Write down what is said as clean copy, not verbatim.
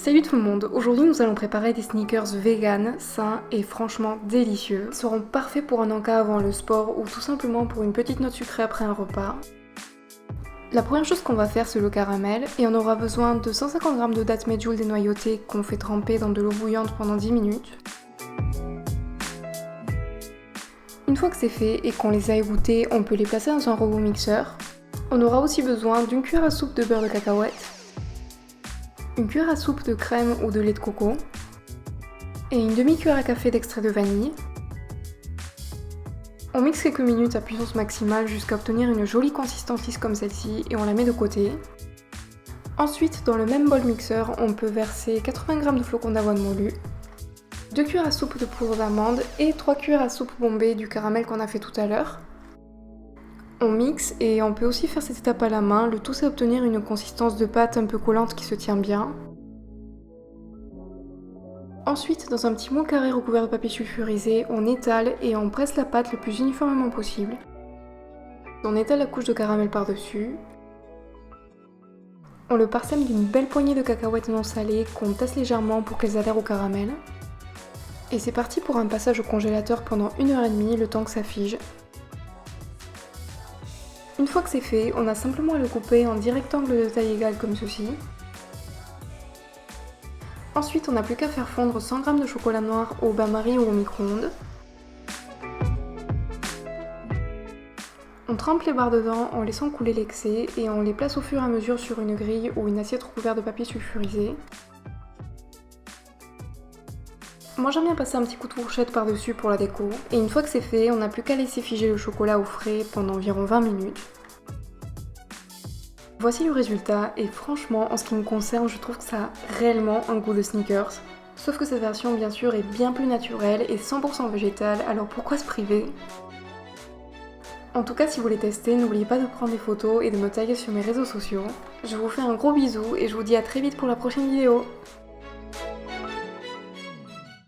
Salut tout le monde, aujourd'hui nous allons préparer des sneakers vegan, sains et franchement délicieux. Ils seront parfaits pour un encas avant le sport ou tout simplement pour une petite note sucrée après un repas. La première chose qu'on va faire c'est le caramel et on aura besoin de 150 g de dattes medjool dénoyautées qu'on fait tremper dans de l'eau bouillante pendant 10 minutes. Une fois que c'est fait et qu'on les a égouttées, on peut les placer dans un robot mixeur. On aura aussi besoin d'une cuillère à soupe de beurre de cacahuète, une cuillère à soupe de crème ou de lait de coco et une demi-cuillère à café d'extrait de vanille. On mixe quelques minutes à puissance maximale jusqu'à obtenir une jolie consistance lisse comme celle-ci et on la met de côté. Ensuite, dans le même bol mixeur, on peut verser 80 g de flocons d'avoine moulus, 2 cuillères à soupe de poudre d'amande et 3 cuillères à soupe bombée du caramel qu'on a fait tout à l'heure. On mixe et on peut aussi faire cette étape à la main, le tout c'est obtenir une consistance de pâte un peu collante qui se tient bien. Ensuite, dans un petit moule carré recouvert de papier sulfurisé, on étale et on presse la pâte le plus uniformément possible. On étale la couche de caramel par-dessus. On le parsème d'une belle poignée de cacahuètes non salées qu'on tasse légèrement pour qu'elles adhèrent au caramel. Et c'est parti pour un passage au congélateur pendant 1h30, le temps que ça fige. Une fois que c'est fait, on a simplement à le couper en 10 rectangles de taille égale comme ceci. Ensuite, on n'a plus qu'à faire fondre 100 g de chocolat noir au bain-marie ou au micro-ondes. On trempe les barres dedans en laissant couler l'excès et on les place au fur et à mesure sur une grille ou une assiette recouverte de papier sulfurisé. Moi j'aime bien passer un petit coup de fourchette par-dessus pour la déco. Et une fois que c'est fait, on n'a plus qu'à laisser figer le chocolat au frais pendant environ 20 minutes. Voici le résultat et franchement en ce qui me concerne je trouve que ça a réellement un goût de sneakers. Sauf que cette version bien sûr est bien plus naturelle et 100% végétale, alors pourquoi se priver? En tout cas si vous les testez, n'oubliez pas de prendre des photos et de me taguer sur mes réseaux sociaux. Je vous fais un gros bisou et je vous dis à très vite pour la prochaine vidéo.